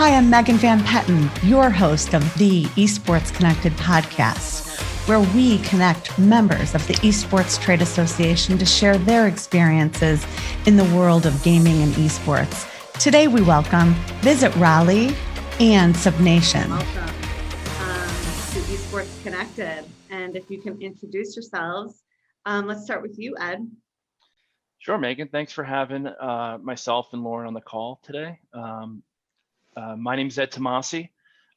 Hi, I'm Megan Van Petten, your host of the Esports Connected podcast, where we connect members of the Esports Trade Association to share their experiences in the world of gaming and esports. Today, we welcome Visit Raleigh and SubNation. Welcome to Esports Connected. And if you can introduce yourselves, let's start with you, Ed. Sure, Megan. Thanks for having myself and Lauren on the call today. My name is Ed Tomasi.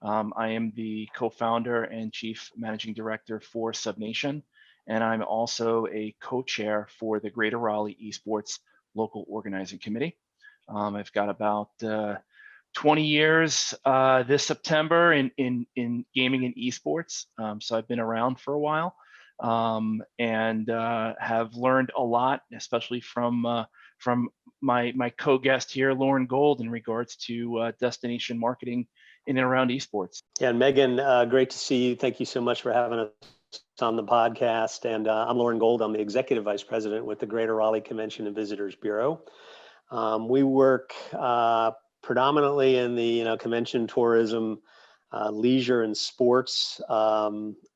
I am the co-founder and chief managing director for SubNation, and I'm also a co-chair for the Greater Raleigh Esports Local Organizing Committee. I've got about 20 years this September in gaming and esports, so I've been around for a while. And have learned a lot, especially from my co-guest here, Lauren Gold, in regards to destination marketing in and around esports. Yeah, and Megan, great to see you. Thank you so much for having us on the podcast. And I'm Lauren Gold. I'm the executive vice president with the Greater Raleigh Convention and Visitors Bureau. We work predominantly in the convention tourism, leisure and sports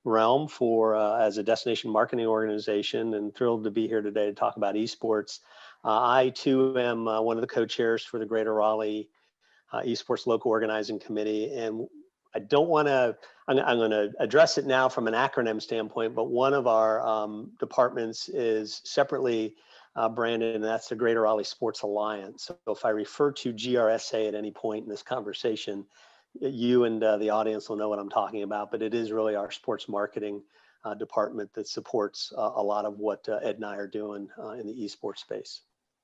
realm for as a destination marketing organization, and thrilled to be here today to talk about esports. I too am one of the co-chairs for the Greater Raleigh Esports Local Organizing Committee, and I don't want to, I'm going to address it now from an acronym standpoint, but one of our departments is separately branded, and that's the Greater Raleigh Sports Alliance. So if I refer to GRSA at any point in this conversation, you and the audience will know what I'm talking about, but it is really our sports marketing department that supports a lot of what Ed and I are doing in the esports space.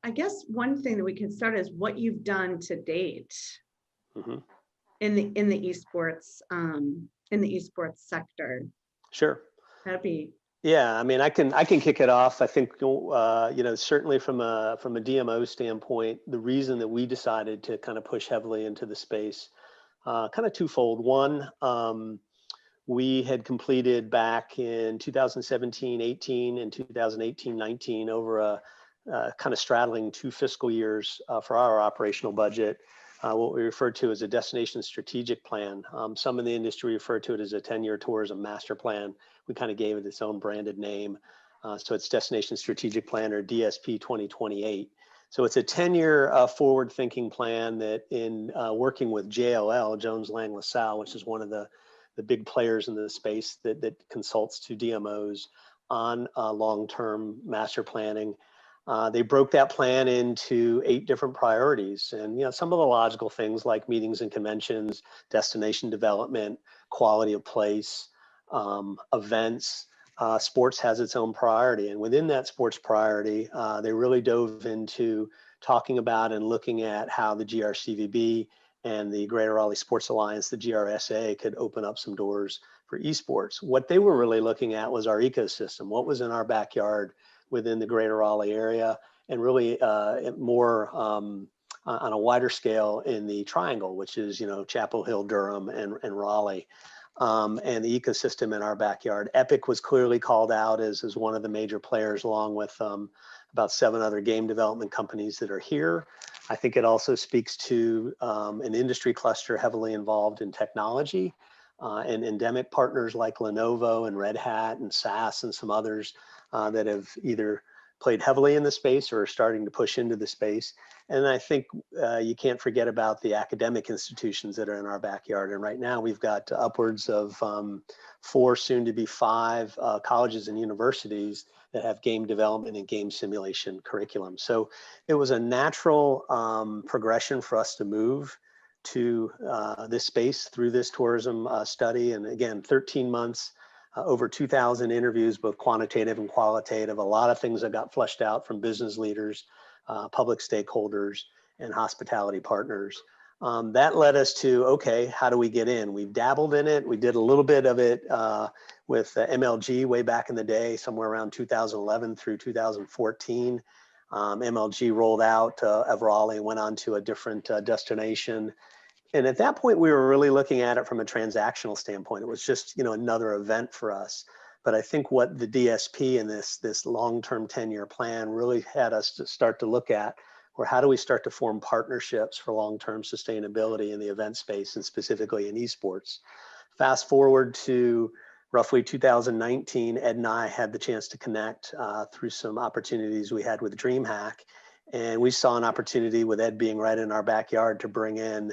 I guess one thing that we can start is what you've done to date in the esports sector. Sure. That'd be. Yeah, I mean, I can kick it off. I think certainly from a DMO standpoint, the reason that we decided to kind of push heavily into the space, kind of twofold. One, we had completed back in 2017-18 and 2018-19 over a kind of straddling 2 fiscal years for our operational budget, what we refer to as a destination strategic plan. Some in the industry refer to it as a 10-year tourism master plan. We kind of gave it its own branded name. So it's Destination Strategic Plan, or DSP 2028. So it's a 10-year forward-thinking plan that in working with JLL, Jones Lang LaSalle, which is one of the big players in the space that consults to DMOs on long-term master planning. They broke that plan into 8 different priorities. And some of the logical things like meetings and conventions, destination development, quality of place, events. Sports has its own priority, and within that sports priority, they really dove into talking about and looking at how the GRCVB and the Greater Raleigh Sports Alliance, the GRSA, could open up some doors for esports. What they were really looking at was our ecosystem, what was in our backyard within the Greater Raleigh area, and really more on a wider scale in the triangle, which is Chapel Hill, Durham, and Raleigh. And the ecosystem in our backyard. Epic was clearly called out as one of the major players, along with about 7 other game development companies that are here. I think it also speaks to an industry cluster heavily involved in technology and endemic partners like Lenovo and Red Hat and SAS and some others that have either played heavily in the space or are starting to push into the space. And I think you can't forget about the academic institutions that are in our backyard. And right now we've got upwards of 4, soon to be 5 colleges and universities that have game development and game simulation curriculum. So it was a natural progression for us to move to this space through this tourism study. And again, 13 months, over 2,000 interviews, both quantitative and qualitative, a lot of things that got fleshed out from business leaders, public stakeholders, and hospitality partners. That led us to, okay, how do we get in? We've dabbled in it. We did a little bit of it with MLG way back in the day, somewhere around 2011 through 2014. MLG rolled out of Raleigh, went on to a different destination. And at that point, we were really looking at it from a transactional standpoint. It was just, another event for us. But I think what the DSP and this long-term 10-year plan really had us to start to look at or how do we start to form partnerships for long-term sustainability in the event space and specifically in esports. Fast forward to roughly 2019, Ed and I had the chance to connect through some opportunities we had with DreamHack. And we saw an opportunity with Ed being right in our backyard to bring in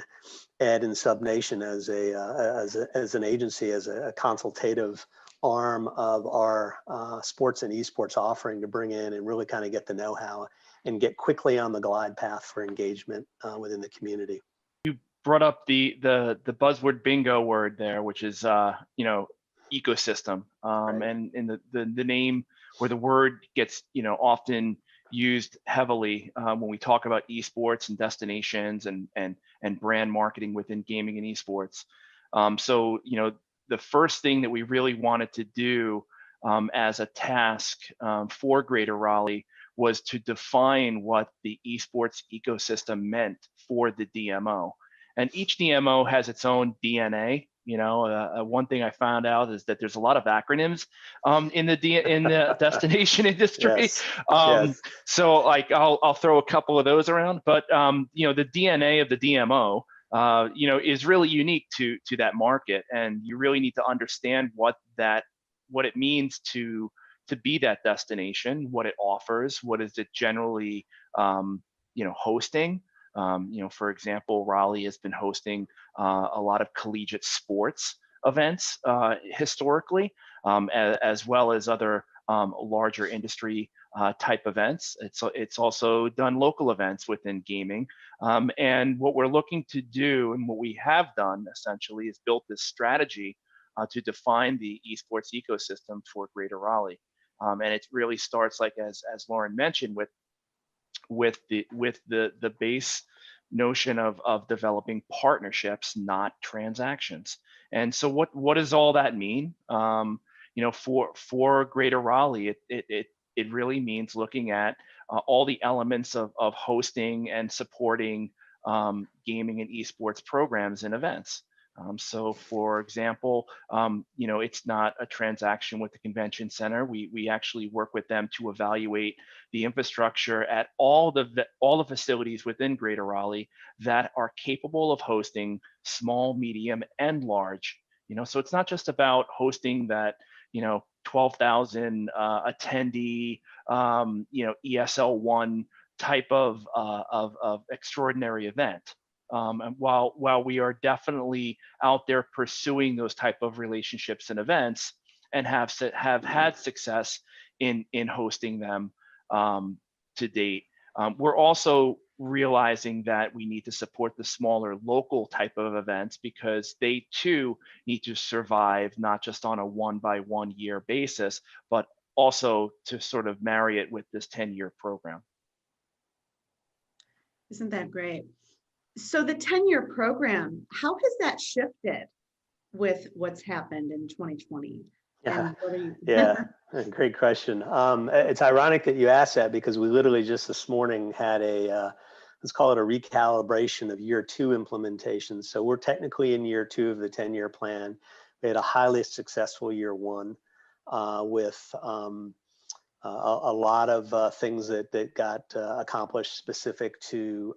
Ed and SubNation as an agency, as a consultative arm of our sports and esports offering to bring in and really kind of get the know-how and get quickly on the glide path for engagement within the community. You brought up the buzzword bingo word there, which is ecosystem, Right. and the name or the word gets often used heavily when we talk about esports and destinations and brand marketing within gaming and esports. So the first thing that we really wanted to do as a task for Greater Raleigh was to define what the esports ecosystem meant for the DMO. And each DMO has its own DNA. One thing I found out is that there's a lot of acronyms in the destination industry. Yes. Yes. Yes. So like I'll throw a couple of those around, but the DNA of the DMO is really unique to that market, and you really need to understand what it means to be that destination, what it offers, what is it generally hosting. For example, Raleigh has been hosting a lot of collegiate sports events historically, as well as other larger industry type events. It's also done local events within gaming. And what we're looking to do, and what we have done essentially, is built this strategy to define the esports ecosystem for Greater Raleigh. And it really starts, like as Lauren mentioned, with the base notion of developing partnerships, not transactions. And so what does all that mean? For Greater Raleigh, it really means looking at all the elements of hosting and supporting gaming and esports programs and events. So for example, it's not a transaction with the convention center. We actually work with them to evaluate the infrastructure at all the facilities within Greater Raleigh that are capable of hosting small, medium, and large. So it's not just about hosting that 12,000 attendee ESL1 type of extraordinary event. And while we are definitely out there pursuing those type of relationships and events, and have had success in hosting them to date, we're also realizing that we need to support the smaller local type of events, because they too need to survive, not just on a 1 year basis, but also to sort of marry it with this 10-year program. Isn't that great? So the 10-year program, how has that shifted with what's happened in 2020? Yeah, yeah, great question. It's ironic that you asked that, because we literally just this morning had let's call it a recalibration of year 2 implementation. So we're technically in year 2 of the 10-year plan. We had a highly successful year 1 with a lot of things that got accomplished specific to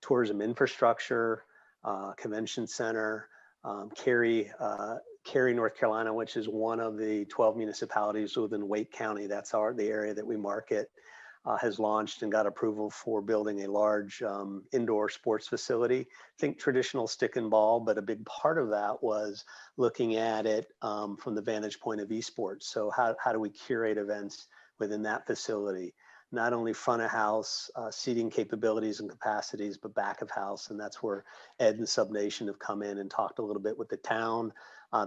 tourism infrastructure, convention center, Cary, North Carolina, which is one of the 12 municipalities within Wake County. That's the area that we market, has launched and got approval for building a large indoor sports facility. Think traditional stick and ball, but a big part of that was looking at it from the vantage point of esports. So how do we curate events within that facility? Not only front of house seating capabilities and capacities, but back of house. And that's where Ed and SubNation have come in and talked a little bit with the town.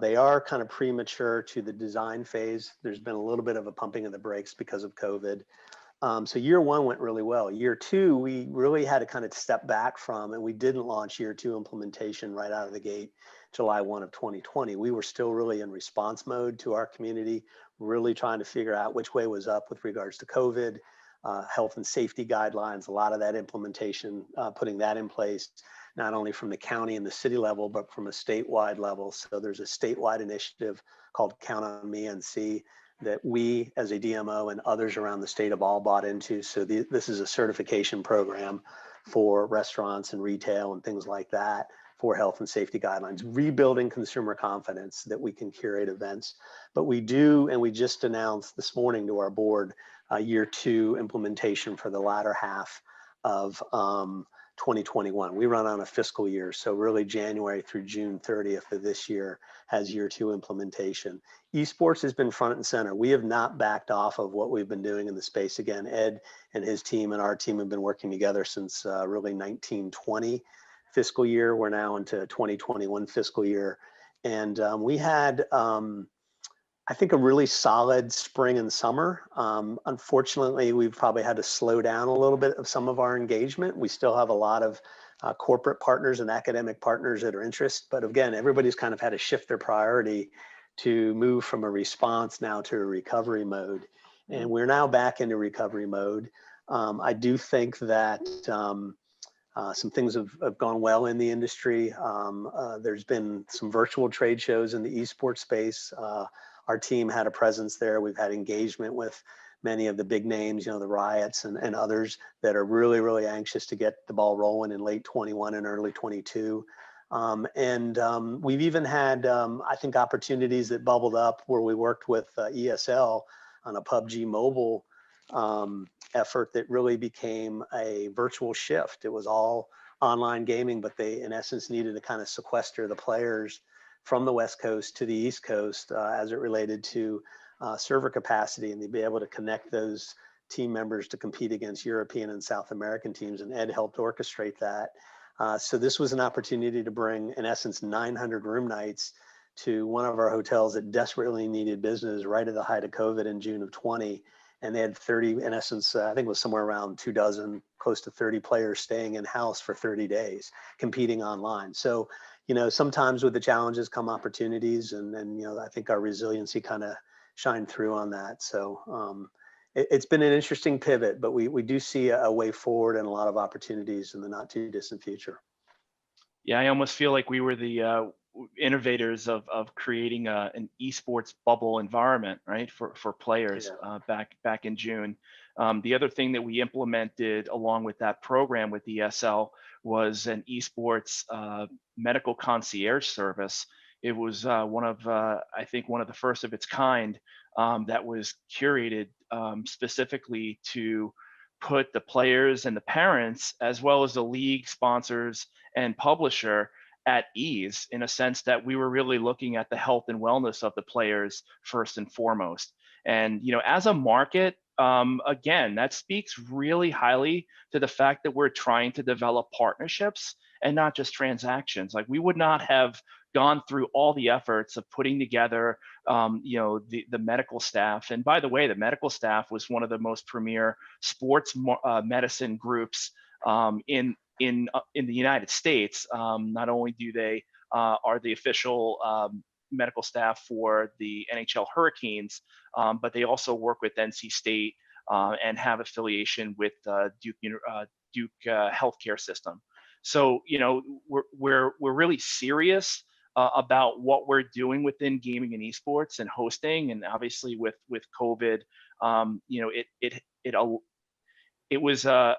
They are kind of premature to the design phase. There's been a little bit of a pumping of the brakes because of COVID. So year 1 went really well. Year 2, we really had to kind of step back from, and we didn't launch year 2 implementation right out of the gate, July 1 of 2020. We were still really in response mode to our community, really trying to figure out which way was up with regards to COVID. Health and safety guidelines, a lot of that implementation, putting that in place, not only from the county and the city level, but from a statewide level. So there's a statewide initiative called Count on Me NC that we as a DMO and others around the state have all bought into. So this is a certification program for restaurants and retail and things like that for health and safety guidelines, rebuilding consumer confidence that we can curate events. But we do, and we just announced this morning to our board, year 2 implementation for the latter half of 2021. We run on a fiscal year, so really January through June 30th of this year has year 2 implementation. Esports has been front and center. We have not backed off of what we've been doing in the space. Again, Ed and his team and our team have been working together since really 1920 fiscal year. We're now into 2021 fiscal year. And we had, I think, a really solid spring and summer. Unfortunately, we've probably had to slow down a little bit of some of our engagement. We still have a lot of corporate partners and academic partners that are interested. But again, everybody's kind of had to shift their priority to move from a response now to a recovery mode. And we're now back into recovery mode. I do think that some things have gone well in the industry. There's been some virtual trade shows in the esports space. Our team had a presence there. We've had engagement with many of the big names, the Riots and others that are really, really anxious to get the ball rolling in late 21 and early 22. We've even had, I think, opportunities that bubbled up where we worked with ESL on a PUBG mobile effort that really became a virtual shift. It was all online gaming, but they, in essence, needed to kind of sequester the players from the West Coast to the East Coast as it related to server capacity, and they'd be able to connect those team members to compete against European and South American teams, and Ed helped orchestrate that. So this was an opportunity to bring, in essence, 900 room nights to one of our hotels that desperately needed business right at the height of COVID in June of 20. And they had 30, in essence, I think it was somewhere around 24, close to 30 players staying in-house for 30 days, competing online. So, sometimes with the challenges come opportunities, and I think our resiliency kind of shined through on that. So it's been an interesting pivot, but we do see a way forward and a lot of opportunities in the not too distant future. Yeah, I almost feel like we were the innovators of creating an esports bubble environment, right, for players back in June. The other thing that we implemented along with that program with ESL was an esports medical concierge service. It was I think one of the first of its kind that was curated specifically to put the players and the parents, as well as the league sponsors and publisher, at ease, in a sense that we were really looking at the health and wellness of the players first and foremost. And as a market, again, that speaks really highly to the fact that we're trying to develop partnerships and not just transactions. Like, we would not have gone through all the efforts of putting together the medical staff. And by the way, the medical staff was one of the most premier sports medicine groups in the United States. Not only do they are the official medical staff for the NHL Hurricanes, but they also work with NC State and have affiliation with Duke healthcare system. So we're really serious about what we're doing within gaming and esports and hosting, and obviously with COVID, it was a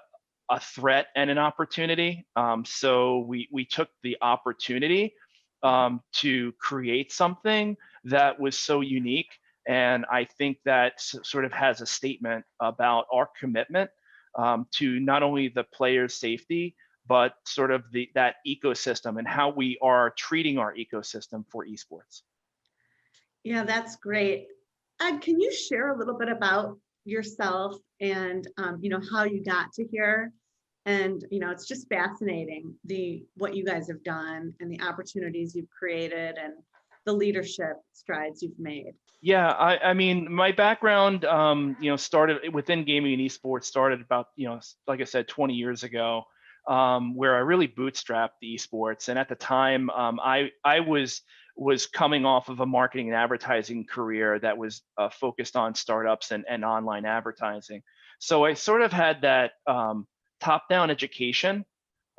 threat and an opportunity. So we took the opportunity to create something that was so unique. And I think that sort of has a statement about our commitment to not only the players' safety, but sort of that ecosystem and how we are treating our ecosystem for esports. Yeah, that's great. Ed, can you share a little bit about yourself and how you got to here? And it's just fascinating what you guys have done and the opportunities you've created and the leadership strides you've made. Yeah, I mean, my background, started within gaming and esports, started about, like I said, 20 years ago, where I really bootstrapped the esports. And at the time, I was coming off of a marketing and advertising career that was focused on startups and online advertising. So I sort of had that top-down education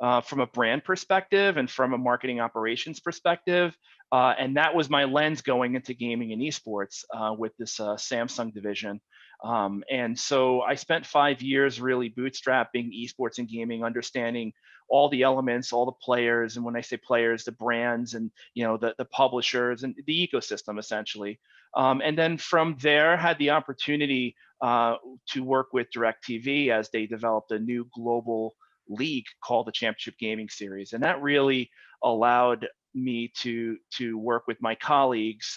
from a brand perspective and from a marketing operations perspective. And that was my lens going into gaming and esports with this Samsung division. And so I spent 5 years really bootstrapping esports and gaming, understanding all the elements, all the players. And when I say players, the brands and the publishers and the ecosystem essentially. And then from there, had the opportunity to work with DirecTV as they developed a new global league called the Championship Gaming Series, and that really allowed me to work with my colleagues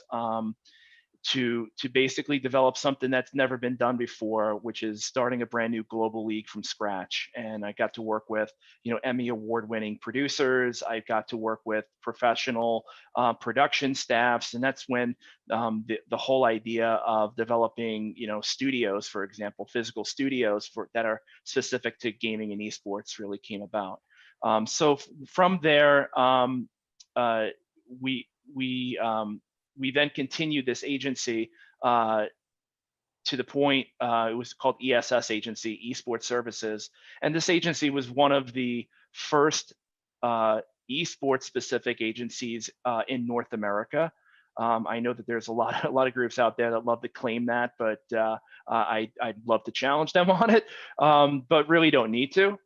to basically develop something that's never been done before, which is starting a brand new global league from scratch. And I got to work with Emmy award-winning producers. I got to work with professional production staffs, and that's when the whole idea of developing studios, for example, physical studios that are specific to gaming and esports really came about. So from there, we then continued this agency to the point it was called ESS Agency, Esports Services, and this agency was one of the first esports specific agencies in North America. I know that there's a lot of groups out there that love to claim that, but I'd love to challenge them on it, but really don't need to.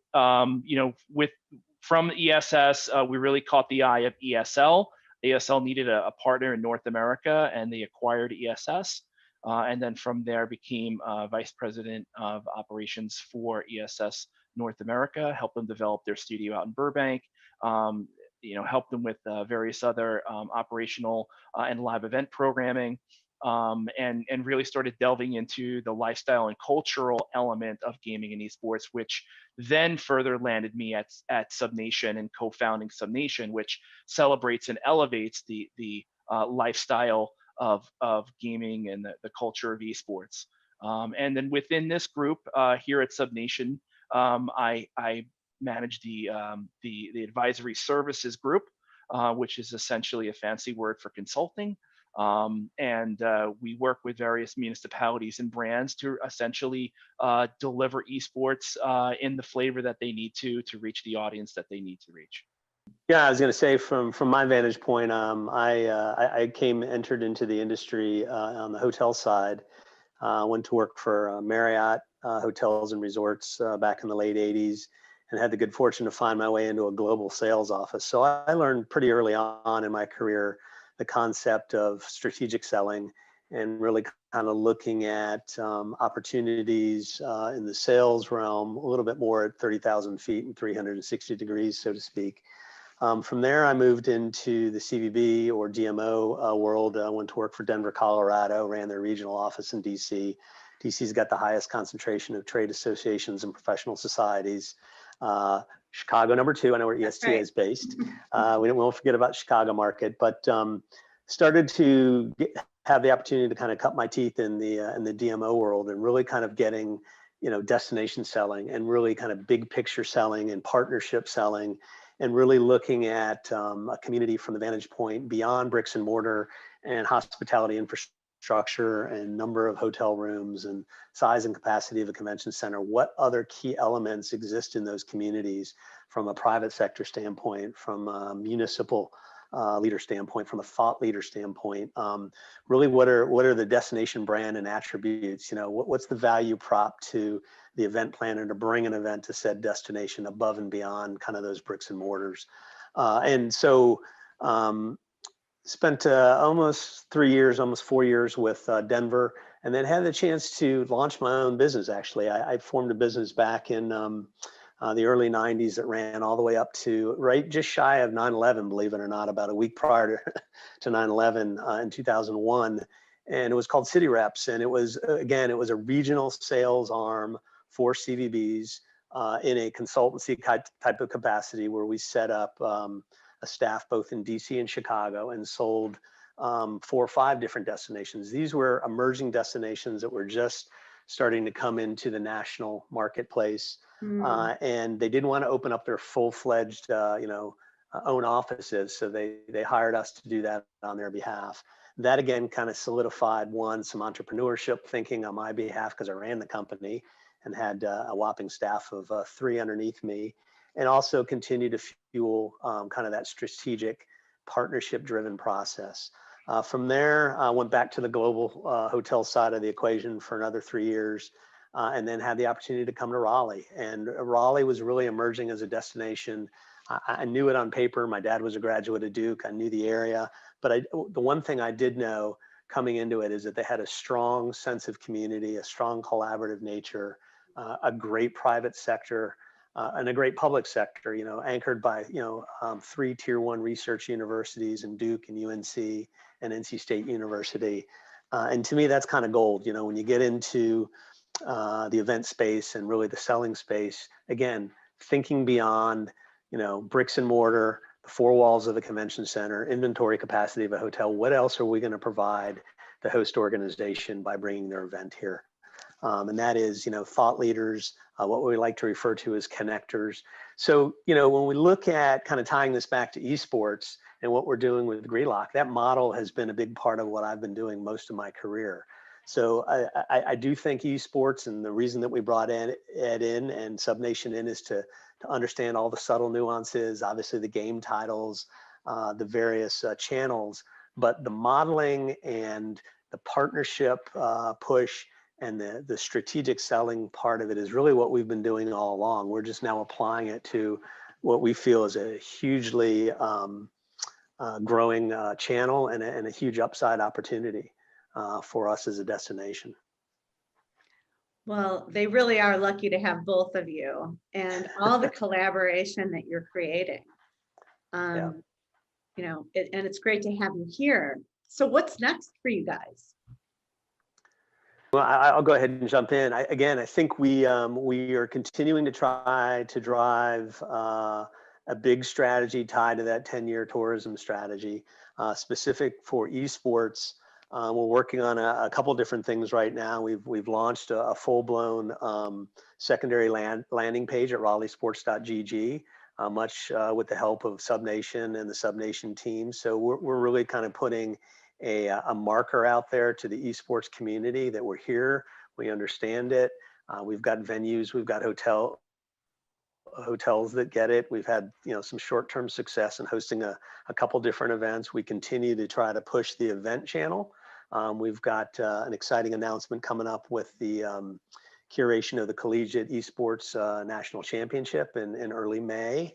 From ESS, we really caught the eye of ESL. ESL needed a partner in North America, and they acquired ESS. And then from there became vice president of operations for ESS North America, helped them develop their studio out in Burbank, helped them with various other operational and live event programming, and really started delving into the lifestyle and cultural element of gaming and esports, which then further landed me at SubNation and co-founding SubNation, which celebrates and elevates the lifestyle of gaming and the culture of esports. And then within this group here at SubNation, I manage the advisory services group, which is essentially a fancy word for consulting. And we work with various municipalities and brands to essentially deliver esports in the flavor that they need to reach the audience that they need to reach. Yeah, I was going to say from my vantage point, I entered into the industry on the hotel side. Went to work for Marriott Hotels and Resorts back in the late 80s, and had the good fortune to find my way into a global sales office. So I learned pretty early on in my career the concept of strategic selling and really kind of looking at opportunities in the sales realm a little bit more at 30,000 feet and 360 degrees, so to speak. From there, I moved into the CVB or DMO world. I went to work for Denver, Colorado, ran their regional office in DC. DC's got the highest concentration of trade associations and professional societies. Chicago, number 2, I know where ESTA is based. We won't forget about Chicago market, but started to have the opportunity to kind of cut my teeth in the DMO world and really kind of getting, destination selling and really kind of big picture selling and partnership selling, and really looking at a community from the vantage point beyond bricks and mortar and hospitality infrastructure and number of hotel rooms and size and capacity of a convention center. What other key elements exist in those communities from a private sector standpoint, from a municipal leader standpoint, from a thought leader standpoint? Really, what are the destination brand and attributes? What's the value prop to the event planner to bring an event to said destination above and beyond kind of those bricks and mortars? And so spent almost 3 years, almost 4 years with Denver, and then had the chance to launch my own business. Actually, I formed a business back in the early 90s that ran all the way up to right just shy of 9/11, believe it or not, about a week prior to 9/11 in 2001. And it was called City Reps. And it was, again, it was a regional sales arm for CVBs in a consultancy type of capacity, where we set up a staff both in DC and Chicago and sold 4 or 5 different destinations. These were emerging destinations that were just starting to come into the national marketplace. And they didn't want to open up their full-fledged, own offices. So they hired us to do that on their behalf. That again kind of solidified some entrepreneurship thinking on my behalf, because I ran the company and had a whopping staff of 3 underneath me. and also continue to fuel kind of that strategic partnership-driven process. From there, I went back to the global hotel side of the equation for another 3 years, and then had the opportunity to come to Raleigh. And Raleigh was really emerging as a destination. I knew it on paper. My dad was a graduate of Duke. I knew the area. But the one thing I did know coming into it is that they had a strong sense of community, a strong collaborative nature, a great private sector, and a great public sector, anchored by, 3 tier 1 research universities in Duke and UNC and NC State University. And to me, that's kind of gold. When you get into the event space and really the selling space, again, thinking beyond, bricks and mortar, the 4 walls of the convention center, inventory capacity of a hotel. What else are we going to provide the host organization by bringing their event here? And that is, thought leaders, what we like to refer to as connectors. So, when we look at kind of tying this back to esports and what we're doing with Greylock, that model has been a big part of what I've been doing most of my career. So I do think esports, and the reason that we brought Ed in and SubNation in is to understand all the subtle nuances, obviously the game titles, the various channels, but the modeling and the partnership push and the strategic selling part of it is really what we've been doing all along. We're just now applying it to what we feel is a hugely growing channel and a huge upside opportunity for us as a destination. Well, they really are lucky to have both of you and all the collaboration that you're creating. Yeah. And it's great to have you here. So what's next for you guys? Well, I'll go ahead and jump in. I think we are continuing to try to drive a big strategy tied to that 10-year tourism strategy, specific for esports. We're working on a couple different things right now. We've launched a full-blown secondary landing page at raleighsports.gg, much with the help of SubNation and the SubNation team. So we're really kind of putting a marker out there to the esports community that we're here, we understand it. We've got venues, we've got hotels that get it. We've had some short-term success in hosting a couple different events. We continue to try to push the event channel. We've got an exciting announcement coming up with the curation of the Collegiate Esports National Championship in early May.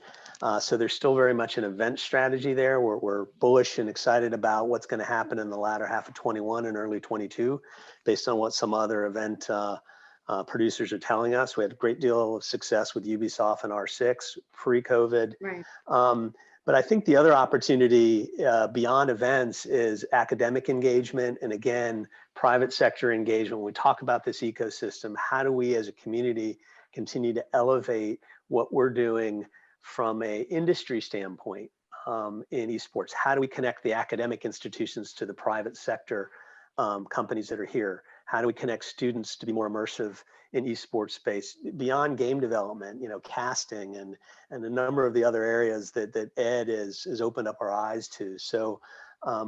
So there's still very much an event strategy there. We're bullish and excited about what's going to happen in the latter half of 21 and early 22, based on what some other event producers are telling us. We had a great deal of success with Ubisoft and R6 pre-COVID. Right. But I think the other opportunity beyond events is academic engagement, and again, private sector engagement. When we talk about this ecosystem, how do we as a community continue to elevate what we're doing from an industry standpoint in esports? How do we connect the academic institutions to the private sector companies that are here? How do we connect students to be more immersive in esports space beyond game development, casting and a number of the other areas that Ed has opened up our eyes to. So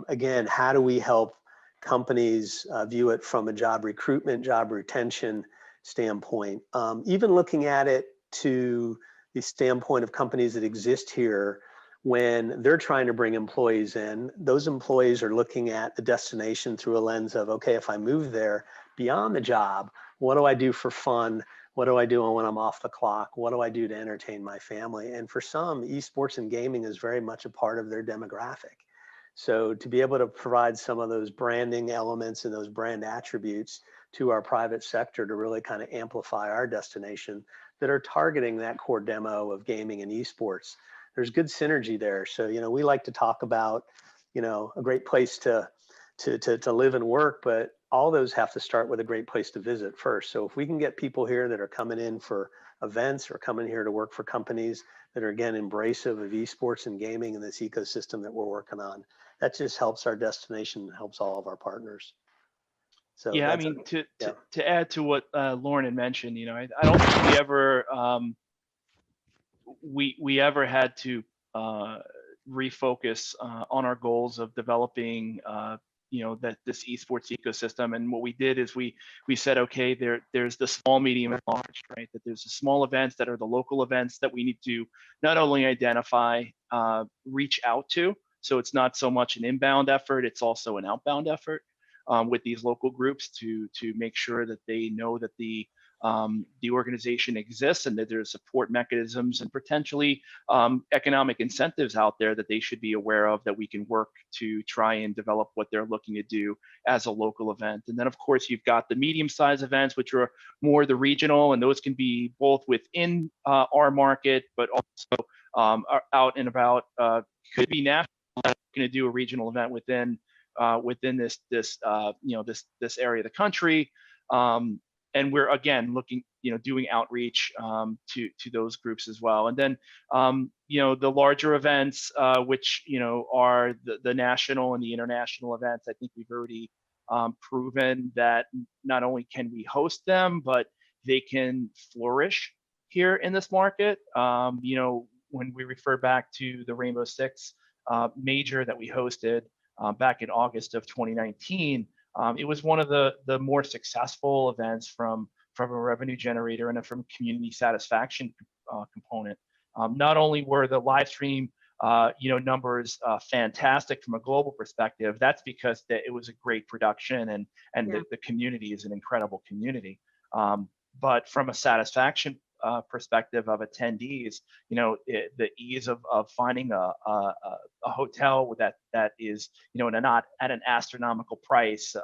again, how do we help companies view it from a job recruitment, job retention standpoint? Even looking at it to the standpoint of companies that exist here, when they're trying to bring employees in, those employees are looking at the destination through a lens of, okay, if I move there beyond the job, what do I do for fun? What do I do when I'm off the clock? What do I do to entertain my family? And for some, esports and gaming is very much a part of their demographic. So to be able to provide some of those branding elements and those brand attributes to our private sector to really kind of amplify our destination that are targeting that core demo of gaming and esports, there's good synergy there. So, we like to talk about, a great place to live and work, but all those have to start with a great place to visit first. So if we can get people here that are coming in for events or coming here to work for companies that are, again, embracive of esports and gaming and this ecosystem that we're working on, that just helps our destination, helps all of our partners. So yeah, I mean, to add to what Lauren had mentioned, I don't think we ever we ever had to refocus on our goals of developing that this esports ecosystem. And what we did is we said, okay, there's the small, medium, and large, right? That there's the small events that are the local events that we need to not only identify, reach out to. So it's not so much an inbound effort, it's also an outbound effort with these local groups to make sure that they know that the organization exists and that there's support mechanisms and potentially economic incentives out there that they should be aware of, that we can work to try and develop what they're looking to do as a local event. And then of course you've got the medium-sized events, which are more the regional, and those can be both within our market, but also out and about, could be national. Going to do a regional event within this area of the country, and we're again looking, doing outreach to those groups as well. And then the larger events, which are the national and the international events. I think we've already proven that not only can we host them, but they can flourish here in this market. When we refer back to the Rainbow Six major that we hosted back in August of 2019, it was one of the more successful events from a revenue generator and from community satisfaction component. Not only were the live stream numbers fantastic from a global perspective, that's because it was a great production, and Yeah. the community is an incredible community. But from a satisfaction perspective of attendees, the ease of finding a hotel that is, not at an astronomical price,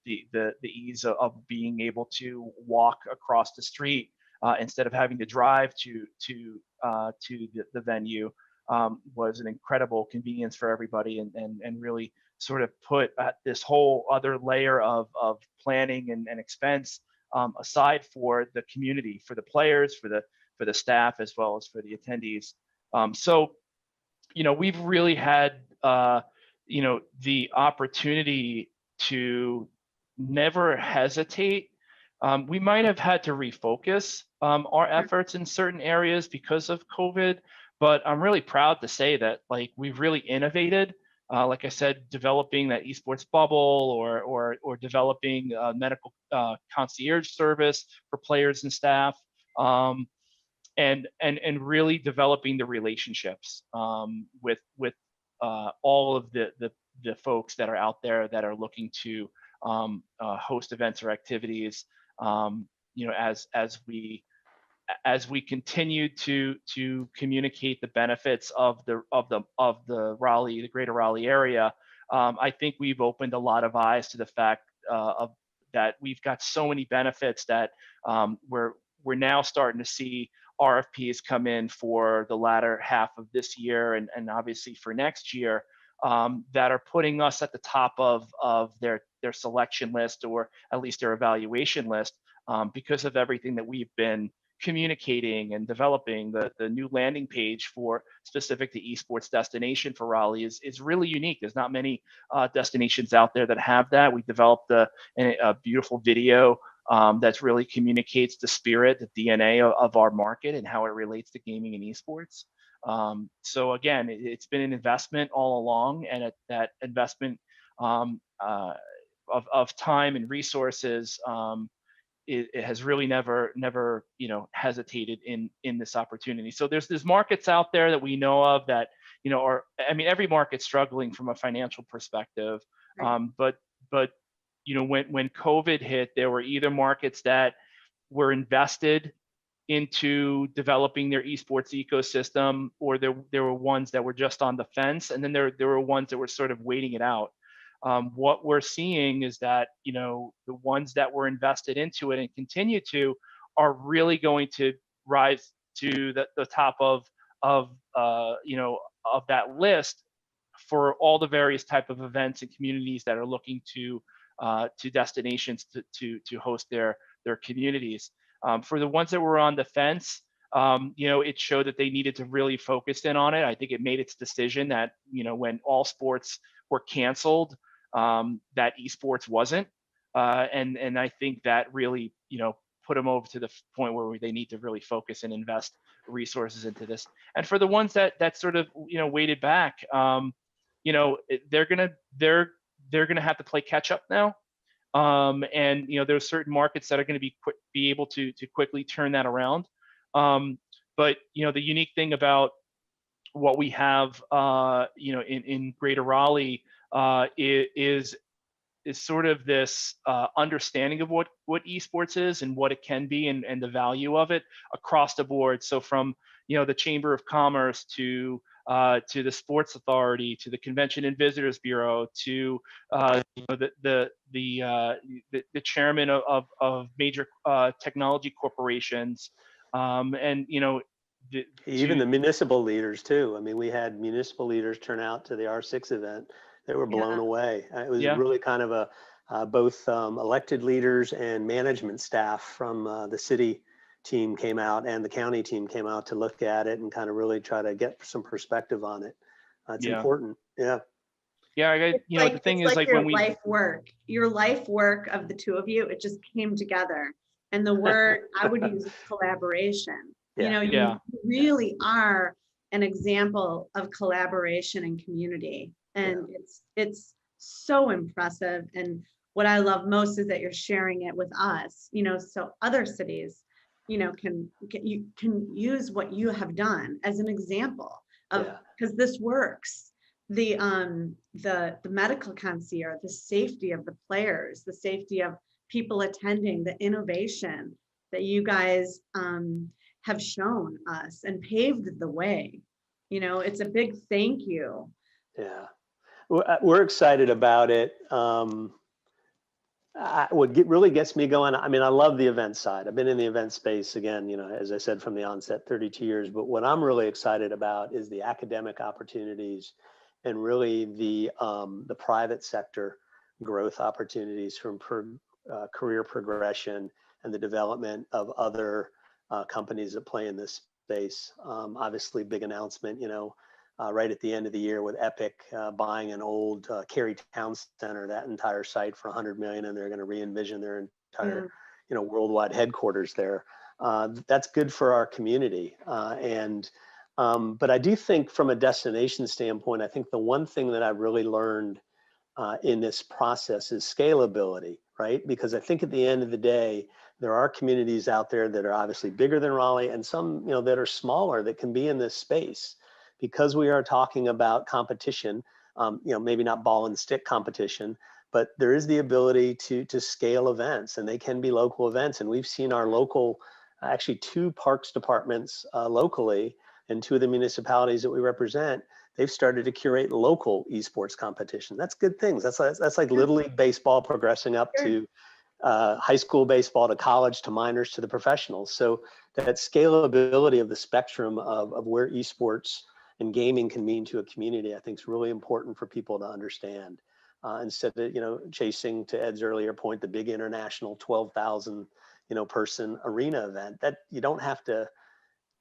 the ease of being able to walk across the street instead of having to drive to the venue was an incredible convenience for everybody, and really sort of put this whole other layer of planning and expense aside for the community, for the players, for the staff, as well as for the attendees. So we've really had the opportunity to never hesitate. We might have had to refocus our efforts in certain areas because of COVID, but I'm really proud to say that we've really innovated. Like I said, developing that esports bubble, or developing medical concierge service for players and staff, and really developing the relationships with all of the folks that are out there that are looking to host events or activities. As we continue to communicate the benefits of the Raleigh, the greater Raleigh area, I think we've opened a lot of eyes to the fact that we've got so many benefits that we're now starting to see RFPs come in for the latter half of this year and obviously for next year, that are putting us at the top of their selection list, or at least their evaluation list, because of everything that we've been communicating and developing. The new landing page for specific to esports destination for Raleigh is really unique. There's not many destinations out there that have that. We developed a beautiful video that really communicates the spirit, the DNA of our market and how it relates to gaming and esports. So again, it's been an investment all along, and that investment of time and resources, it has really never hesitated in this opportunity. So there's markets out there that we know of that every market's struggling from a financial perspective, Right. but when COVID hit, there were either markets that were invested into developing their esports ecosystem, or there were ones that were just on the fence, and then there were ones that were sort of waiting it out. What we're seeing is that the ones that were invested into it and continue to are really going to rise to the top of that list for all the various type of events and communities that are looking to destinations to host their communities. For the ones that were on the fence, it showed that they needed to really focus in on it. I think it made its decision that when all sports were canceled, that esports wasn't, and I think that really put them over to the point where they need to really focus and invest resources into this. And for the ones that sort of waited back, they're they're going to have to play catch up now. And there's certain markets that are going to be able to quickly turn that around. But the unique thing about what we have, in Greater Raleigh, is sort of this understanding of what esports is and what it can be, and the value of it across the board. So from the Chamber of Commerce to the Sports Authority, to the Convention and Visitors Bureau, to the chairman of major technology corporations, and even the municipal leaders too. I mean, we had municipal leaders turn out to the R6 event. They were blown away. It was really kind of both elected leaders and management staff from the city team came out, and the county team came out to look at it and kind of really try to get some perspective on it. It's important. Yeah. Yeah. The thing is, like, your when we your life work of the two of you, it just came together. And the word I would use is collaboration. You really are an example of collaboration and community. And it's so impressive. And what I love most is that you're sharing it with us, so other cities, can use what you have done as an example of, because this works. The medical concierge, the safety of the players, the safety of people attending, the innovation that you guys have shown us and paved the way. It's a big thank you. Yeah. We're excited about it. What really gets me going, I mean, I love the event side. I've been in the event space again, as I said, from the onset, 32 years. But what I'm really excited about is the academic opportunities and really the private sector growth opportunities from career progression and the development of other companies that play in this space. Obviously, big announcement, right at the end of the year with Epic buying an old Cary Town Center, that entire site for $100 million, and they're going to re-envision their entire, worldwide headquarters there. That's good for our community. But I do think from a destination standpoint, I think the one thing that I really learned in this process is scalability, right? Because I think at the end of the day, there are communities out there that are obviously bigger than Raleigh, and some, that are smaller that can be in this space. Because we are talking about competition, maybe not ball and stick competition, but there is the ability to scale events, and they can be local events. And we've seen our local, actually 2 parks departments locally, and 2 of the municipalities that we represent, they've started to curate local esports competition. That's good things. That's like Little League baseball progressing up to high school baseball, to college, to minors, to the professionals. So that scalability of the spectrum of where esports and gaming can mean to a community, I think is really important for people to understand. Instead of, chasing, to Ed's earlier point, the big international 12,000, person arena event, that you don't have to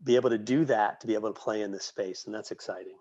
be able to do that to be able to play in this space. And that's exciting.